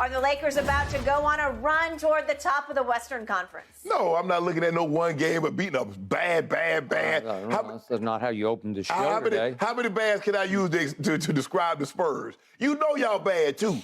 Are the Lakers about to go on a run toward the top of the Western Conference? No, I'm not looking at no one game of beating up bad. That's not how you opened the show today. How many bads can I use to describe the Spurs? You know y'all bad, too.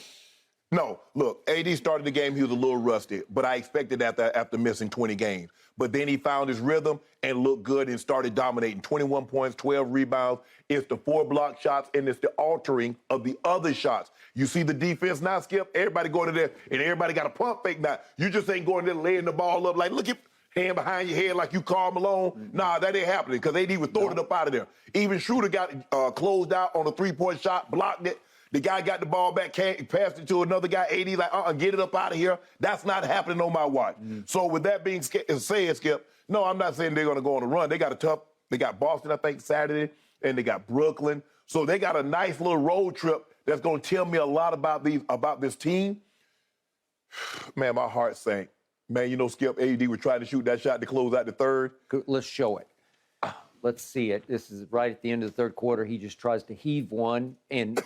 No, look, AD started the game, he was a little rusty, but I expected that after missing 20 games. But then he found his rhythm and looked good and started dominating. 21 points, 12 rebounds. It's the 4 block shots, and it's the altering of the other shots. You see the defense now, Skip? Everybody going to there, and everybody got a pump fake now. You just ain't going there laying the ball up like, look at hand behind your head like you Karl Malone. Mm-hmm. Nah, that ain't happening because AD was throwing it up out of there. Even Schroeder got closed out on a 3-point shot, blocked it. The guy got the ball back, passed it to another guy, AD, like, get it up out of here. That's not happening on my watch. Mm-hmm. So with that being said, Skip, no, I'm not saying they're going to go on a run. They got Boston, I think, Saturday, and they got Brooklyn. So they got a nice little road trip that's going to tell me a lot about this team. Man, my heart sank. Man, you know, Skip, AD was trying to shoot that shot to close out the third. Let's show it. Let's see it. This is right at the end of the third quarter. He just tries to heave one, and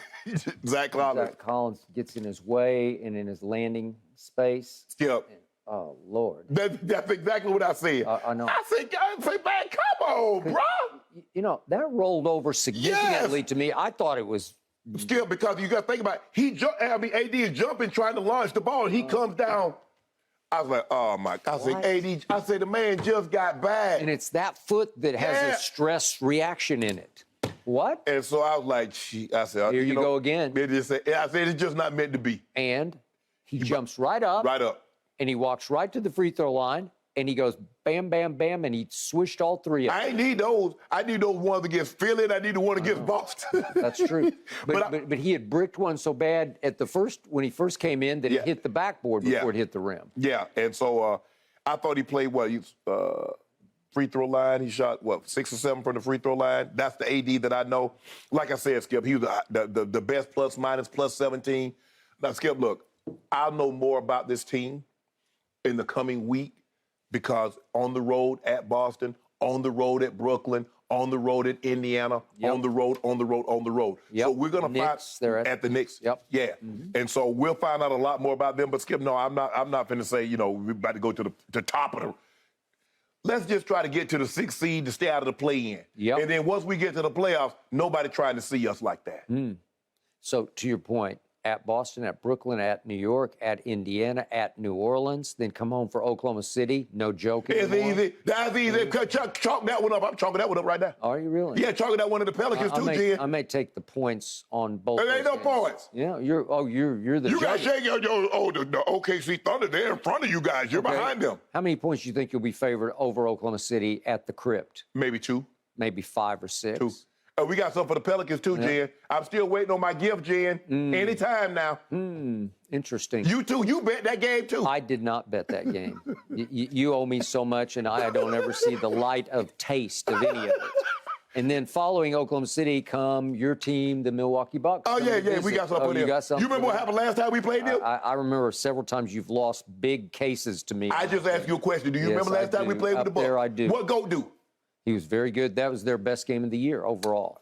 Zach Collins gets in his way and in his landing space. Skip. And, oh, Lord. That's exactly what I said. I know. I said, man, come on, bro. You know, that rolled over significantly to me. I thought it was... Skip, because you got to think about it. AD is jumping, trying to launch the ball, and he comes down. I was like, oh, my God. I said, the man just got back. And it's that foot that has a stress reaction in it. What? And so I was like, I said, here you go again. I said, it's just not meant to be. And he jumps right up. Right up. And he walks right to the free throw line. And he goes bam, bam, bam, and he swished all three of them. I need those. I need those ones against Philly, and I need the one against Boston. That's true. But he had bricked one so bad when he first came in that it hit the backboard before it hit the rim. Yeah, and so I thought he played free throw line. He shot, 6 or 7 from the free throw line. That's the AD that I know. Like I said, Skip, he was the best plus 17. Now, Skip, look, I'll know more about this team in the coming week. Because on the road at Boston, on the road at Brooklyn, on the road at Indiana, on the road. Yep. So we're going to find at the Knicks. Yep. Yeah. Mm-hmm. And so we'll find out a lot more about them. But Skip, no, I'm not going to say, we're about to go to the top of the. Let's just try to get to the 6th seed to stay out of the play-in. Yep. And then once we get to the playoffs, nobody trying to see us like that. Mm. So to your point, at Boston, at Brooklyn, at New York, at Indiana, at New Orleans, then come home for Oklahoma City. No joke anymore. It's easy. That's easy. Chalk that one up. I'm chalking that one up right now. Are you really? Yeah, chalking that one of the Pelicans too, Jen. I may take the points on both. There ain't no points. Yeah, you're the. You got to shake the OKC Thunder. They're in front of you guys. You're behind them. How many points do you think you'll be favored over Oklahoma City at the Crypt? Maybe 2. Maybe 5 or 6. 2. We got something for the Pelicans, too, Jen. I'm still waiting on my gift, Jen. Anytime now. Interesting. You, too. You bet that game, too. I did not bet that game. You owe me so much, and I don't ever see the light of taste of any of it. And then following Oklahoma City come your team, the Milwaukee Bucks. Oh, yeah. We got something for them. You remember what happened last time we played them? I remember several times you've lost big cases to me. I just asked you a question. Do you remember last time we played with the Bucks? There I do. What GOAT do? He was very good. That was their best game of the year overall.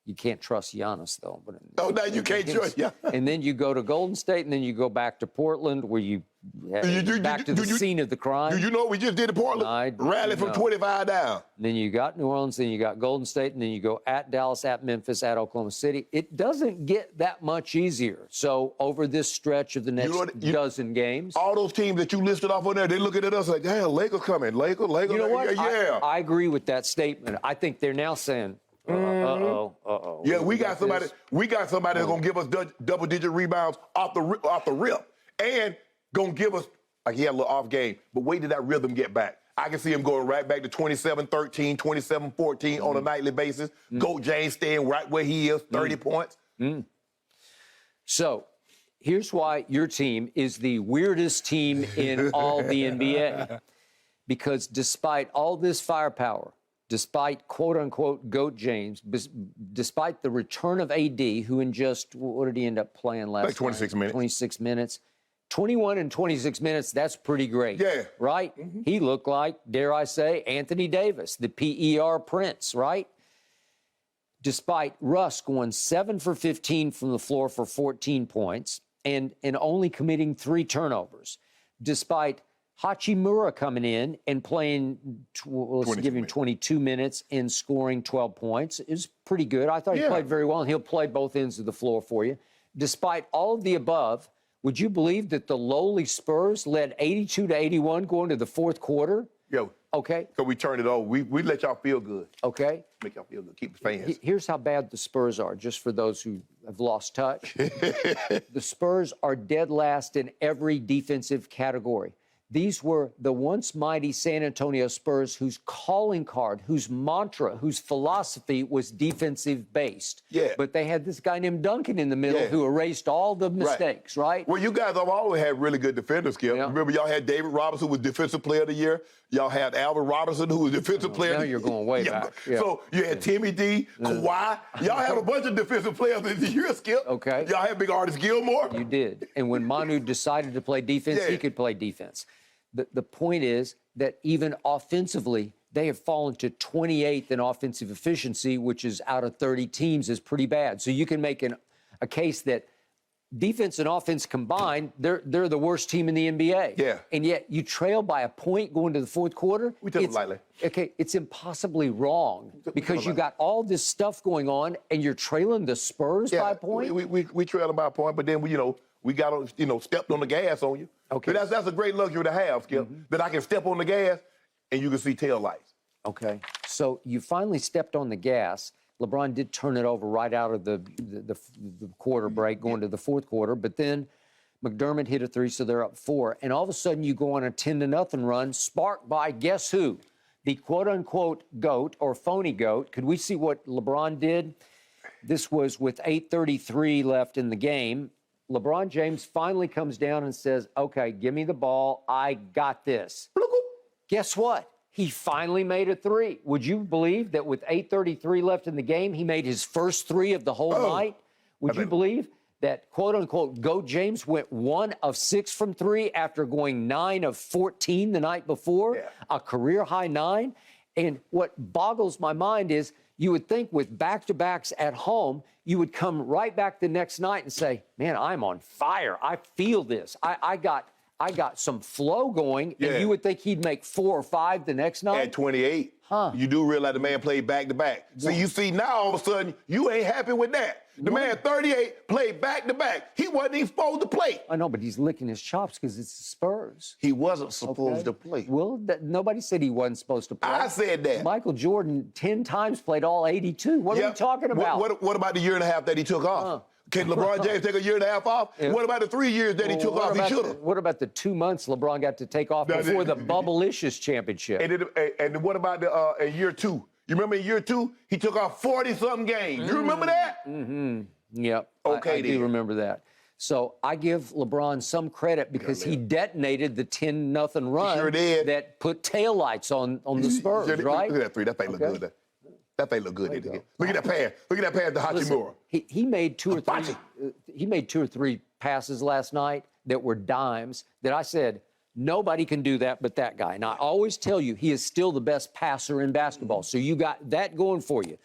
You can't trust Giannis, though. Oh, no, you can't trust Giannis. And then you go to Golden State, and then you go back to Portland, where back to the scene of the crime. Do you know what we just did in Portland? Rally from 25 down. Then you got New Orleans, then you got Golden State, and then you go at Dallas, at Memphis, at Oklahoma City. It doesn't get that much easier. So over this stretch of the next dozen games. All those teams that you listed off on there, they're looking at us like, damn, Lakers coming. Lakers. You know what? Yeah. I agree with that statement. I think they're now saying, uh-oh. Yeah, we got somebody that's gonna give us double-digit rebounds off the rip, and gonna give us he had a little off game. But wait till that rhythm get back. I can see him going right back to 27-13, 27-14 on a nightly basis. Goat James staying right where he is, 30 points. So here's why your team is the weirdest team in all the NBA, because despite all this firepower, despite quote-unquote GOAT James, despite the return of AD, who in just, what did he end up playing last night? 26 minutes. 26 minutes. 21 and 26 minutes, that's pretty great. Yeah. Right? He looked like, dare I say, Anthony Davis, the PER Prince, right? Despite Russ going 7 for 15 from the floor for 14 points, and only committing 3 turnovers, despite Hachimura coming in and playing, let's give him 22 minutes and scoring 12 points. It was pretty good. I thought he played very well, and he'll play both ends of the floor for you. Despite all of the above, would you believe that the lowly Spurs led 82-81 going to the fourth quarter? Yo. Okay. So we turned it over. We let y'all feel good. Okay. Make y'all feel good. Keep the fans. Here's how bad the Spurs are, just for those who have lost touch. The Spurs are dead last in every defensive category. These were the once mighty San Antonio Spurs whose calling card, whose mantra, whose philosophy was defensive-based. Yeah. But they had this guy named Duncan in the middle who erased all the mistakes, right? Well, you guys have always had really good defenders, Skip. Yeah. Remember, y'all had David Robinson, who was Defensive Player of the Year. Y'all had Alvin Robinson, who was Defensive Player of the Year. Now you're going way back. Yeah. So you had Timmy D, Kawhi. Y'all have a bunch of Defensive Players of the Year, Skip. Okay. Y'all had Big Artist Gilmore. You did. And when Manu decided to play defense, he could play defense. The point is that even offensively, they have fallen to 28th in offensive efficiency, which is out of 30 teams is pretty bad. So you can make a case that defense and offense combined, they're the worst team in the NBA. Yeah. And yet you trail by a point going to the fourth quarter. We took it lightly. Okay, it's impossibly wrong because you got all this stuff going on and you're trailing the Spurs by a point. We trailed them by a point, but then we got stepped on the gas on you. Okay. So that's a great luxury to have, Skip. That I can step on the gas and you can see tail lights. Okay. So you finally stepped on the gas. LeBron did turn it over right out of the quarter break, going to the fourth quarter. But then McDermott hit a 3, so they're up 4. And all of a sudden you go on a 10-0 run, sparked by guess who? The quote-unquote GOAT or phony GOAT. Could we see what LeBron did? This was with 8:33 left in the game. LeBron James finally comes down and says, okay, give me the ball. I got this. Guess what? He finally made a 3. Would you believe that with 8:33 left in the game, he made his first 3 of the whole night? Would you believe that, quote-unquote, GOAT James went 1 of 6 from 3 after going 9 of 14 the night before, a career-high 9? And what boggles my mind is you would think with back-to-backs at home, you would come right back the next night and say, man, I'm on fire. I feel this. I got some flow going, and you would think he'd make 4 or 5 the next night. At 28, you do realize the man played back-to-back. So you see now all of a sudden, you ain't happy with that. The man 38 played back-to-back. He wasn't even supposed to play. I know, but he's licking his chops because it's the Spurs. He wasn't supposed to play. Well, nobody said he wasn't supposed to play. I said that. Michael Jordan 10 times played all 82. What are we talking about? What about the year and a half that he took off? Can LeBron James take a year and a half off? Yeah. What about the 3 years that he took off? He should have. What about the 2 months LeBron got to take off before the Bubblicious championship? And what about the year 2? You remember in year 2, he took off 40-something games. You remember that? Mm-hmm. Yep. Okay, I do remember that. So I give LeBron some credit because he detonated the 10-0 run that put taillights on the Spurs, right? Look at that 3. That thing look good. That thing look good. Look at that pass. Look at that pass to Hachimura. He made 2 or 3. He made 2 or 3 passes last night that were dimes that I said, nobody can do that but that guy. And I always tell you, he is still the best passer in basketball. So you got that going for you.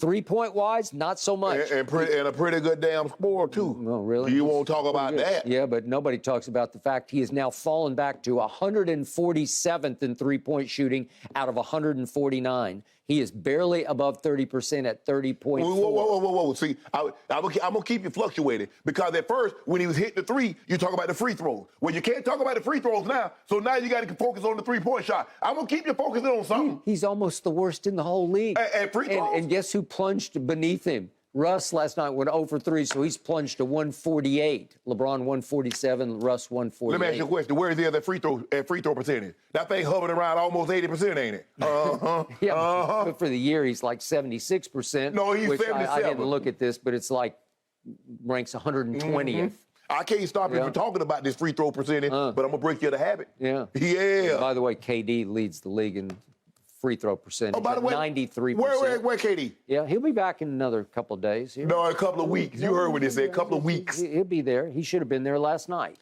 3-point wise, not so much. And a pretty good damn score, too. No, really? You won't talk about that. Yeah, but nobody talks about the fact he has now fallen back to 147th in three-point shooting out of 149. He is barely above 30% at 30.4. Whoa. See, I'm going to keep you fluctuating because at first, when he was hitting the 3, you talk about the free throws. Well, you can't talk about the free throws now, so now you got to focus on the three-point shot. I'm going to keep you focusing on something. He's almost the worst in the whole league. And free throws? And guess who plunged beneath him? Russ last night went 0 for 3, so he's plunged to 148. LeBron 147, Russ 148. Let me ask you a question. Where is he at that free throw percentage? That thing hovering around almost 80%, ain't it? But for the year, he's like 76%. No, he's 77. I didn't look at this, but it's like ranks 120th. I can't stop you from talking about this free throw percentage, but I'm going to break you the habit. Yeah. Yeah. By the way, KD leads the league in free throw percentage. Oh, by the way, 93%. Where KD? Yeah, he'll be back in another couple of days. No, a couple of weeks. You heard what he said, a couple of weeks. He'll be there. He should have been there last night.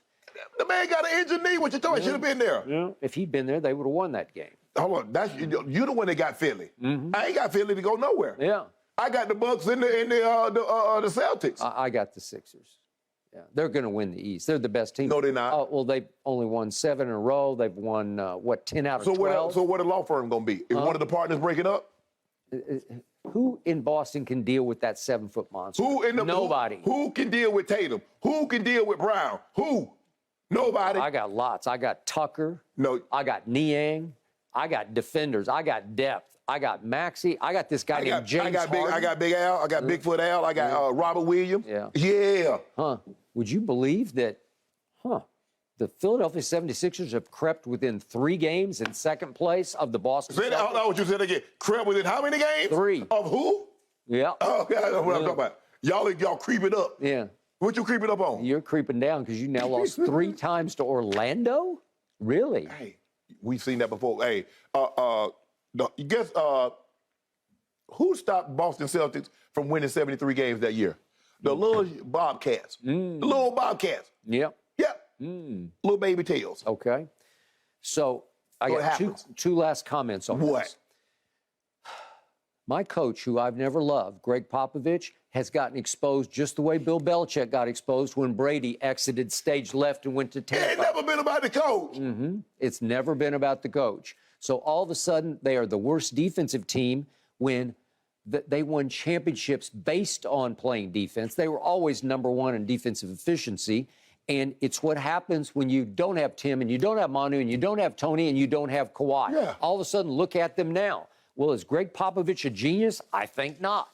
The man got an injured knee. What you talking? Should have been there. Yeah. If he'd been there, they would have won that game. Hold on, you're the one that got Philly. I ain't got Philly to go nowhere. Yeah. I got the Bucks and the Celtics. I got the Sixers. Yeah, they're going to win the East. They're the best team. No, they're not. Oh, well, they've only won 7 in a row. They've won, 10 out of 12? So what a law firm going to be? Is one of the partners breaking up? Who in Boston can deal with that 7-foot monster? Nobody. Who can deal with Tatum? Who can deal with Brown? Who? Nobody. I got lots. I got Tucker. No. I got Niang. I got defenders. I got depth. I got Maxey. I got this guy named James Harden. I got Big Al. I got Bigfoot Al. I got Robert Williams. Yeah. Huh. Would you believe that, the Philadelphia 76ers have crept within 3 games in second place of the Boston Celtics? I don't know what you said again. Crept within how many games? 3. Of who? Yeah. Oh, okay, I know what I'm talking about. Y'all creeping up. Yeah. What you creeping up on? You're creeping down because you now lost 3 times to Orlando? Really? Hey, we've seen that before. Hey, guess who stopped Boston Celtics from winning 73 games that year? The little Bobcats. The little Bobcats. Yep. Yep. Little baby tails. Okay. So I got two last comments on What? this. My coach, who I've never loved, Greg Popovich, has gotten exposed just the way Bill Belichick got exposed when Brady exited stage left and went to Tampa. It ain't never been about the coach. It's never been about the coach. So all of a sudden, they are the worst defensive team when they won championships based on playing defense. They were always number 1 in defensive efficiency. And it's what happens when you don't have Tim and you don't have Manu and you don't have Tony and you don't have Kawhi. Yeah. All of a sudden, look at them now. Well, is Greg Popovich a genius? I think not.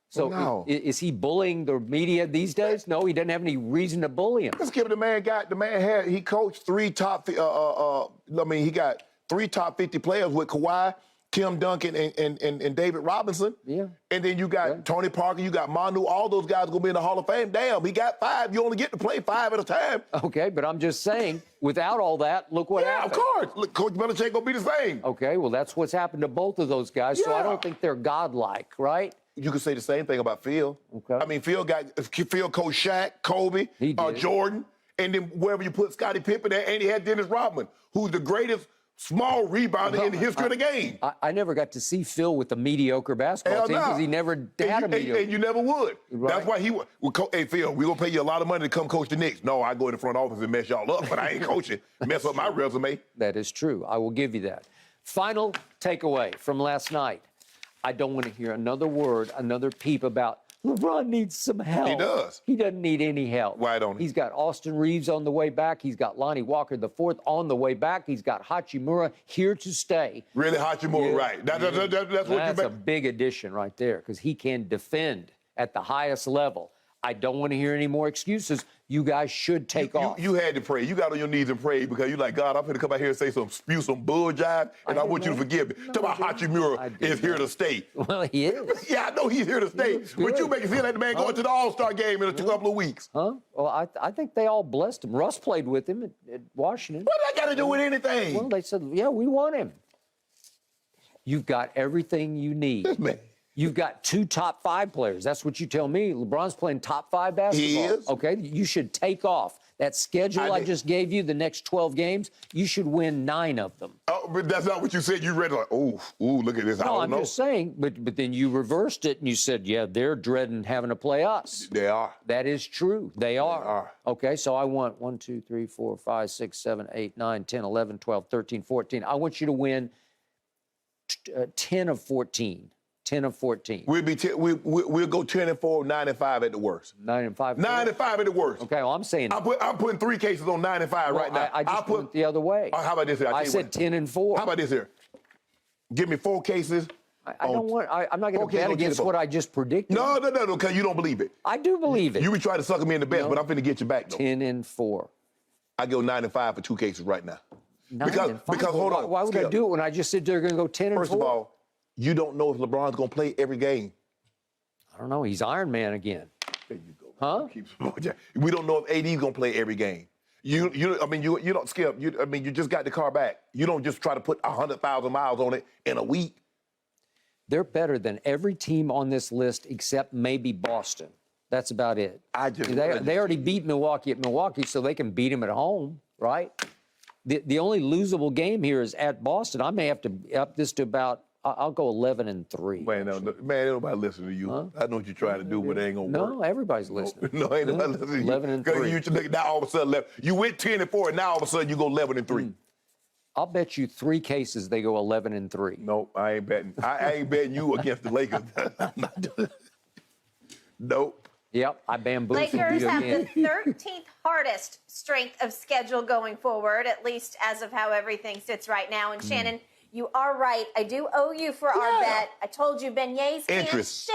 So No. is he bullying the media these days? No, he doesn't have any reason to bully him. Let's give it he coached 3 top, he got 3 top 50 players with Kawhi, Tim Duncan, and David Robinson. Yeah. And then you got Tony Parker, you got Manu, all those guys going to be in the Hall of Fame. Damn, he got 5. You only get to play 5 at a time. Okay, but I'm just saying, without all that, look what happened. Yeah, of course. Look, Coach Belichick going to be the same. Okay, well, that's what's happened to both of those guys, so I Yeah. don't think they're godlike, right? You could say the same thing about Phil. Okay. I mean, Phil coached Shaq, Kobe, He did. Jordan, and then wherever you put Scottie Pippen there, and he had Dennis Rodman, who's the greatest small rebounder in the history of the game. I never got to see Phil with a mediocre basketball team because he never had a mediocre. And you never would. Right. That's why hey, Phil, we're going to pay you a lot of money to come coach the Knicks. No, I go in the front office and mess y'all up, but I ain't coaching. Mess up my resume. That is true. I will give you that. Final takeaway from last night. I don't want to hear another word, another peep about LeBron needs some help. He does. He doesn't need any help. Why don't he? He's got Austin Reeves on the way back. He's got Lonnie Walker IV on the way back. He's got Hachimura here to stay. Really, Hachimura, right. That's what That's you a big addition right there because he can defend at the highest level. I don't want to hear any more excuses. You guys should take off. You had to pray. You got on your knees and prayed because you're like, God, I'm going to come out here and say spew some bull jive, and I want you to forgive me. Talk about Hachimura is here to stay. Well, he is. Yeah, I know he's here to stay. But you make it feel like the man going to the All-Star game in a couple of weeks. Huh? Well, I think they all blessed him. Russ played with him at Washington. What that got to do with anything? Well, they said, yeah, we want him. You've got everything you need. This man. You've got 2 top 5 players. That's what you tell me. LeBron's playing top 5 basketball. He is. Okay, you should take off. That schedule I just gave you, the next 12 games, you should win 9 of them. Oh, but that's not what you said. You read like, ooh, look at this. I No, don't I'm know. just saying, but then you reversed it and you said, yeah, they're dreading having to play us. They are. That is true. They are. are. Okay, so I want 1, 2, 3, 4, 5, 6, 7, 8, 9, 10, 11, 12, 13, 14. I want you to win 10 of 14. 10 of 14. We'll go 10-4, 9-5 at the worst. 9-5. 9-5 at the worst. Okay, well, I'm saying. I'm putting 3 cases on 9-5 right now. I just went the other way. How about this here? I said 10-4. How about this here? Give me 4 cases. I don't want. I'm not going to bet against what I just predicted. No, because you don't believe it. I do believe it. You be trying to sucker me in the best, but I'm finna get you back though. 10-4. I go 9-5 for 2 cases right now. 9-5. Because hold on. Why would I do it when I just said they're going to go 10-4? First of all, you don't know if LeBron's gonna play every game. I don't know. He's Iron Man again. There you go. Huh? We don't know if AD's gonna play every game. You don't skip. You just got the car back. You don't just try to put 100,000 miles on it in a week. They're better than every team on this list except maybe Boston. That's about it. They already beat Milwaukee at Milwaukee, so they can beat them at home, right? The only losable game here is at Boston. I may have to up this to about I'll go 11-3. Man, no, man, ain't nobody listening to you. Huh? I know what you're trying to do, but it ain't gonna work. No, everybody's listening. No, ain't nobody listening to you. 11-3. Now all of a sudden, you went 10-4, and now all of a sudden you go 11-3. I'll bet you 3 cases they go 11-3. Nope, I ain't betting. I ain't betting you against the Lakers. I'm not doing it. Nope. Yep, I bamboozled Lakers you have again. the 13th hardest strength of schedule going forward, at least as of how everything sits right now. And Shannon, you are right. I do owe you for our bet. I told you beignets can't ship.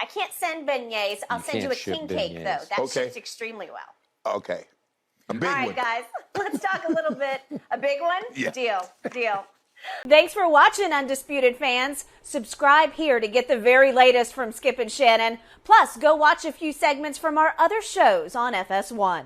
I can't send beignets. I'll send you a king cake, though. That ships extremely well. Okay. A big one. All right, guys, let's talk a little bit. A big one? Yeah. Deal. Thanks for watching, Undisputed fans. Subscribe here to get the very latest from Skip and Shannon. Plus, go watch a few segments from our other shows on FS1.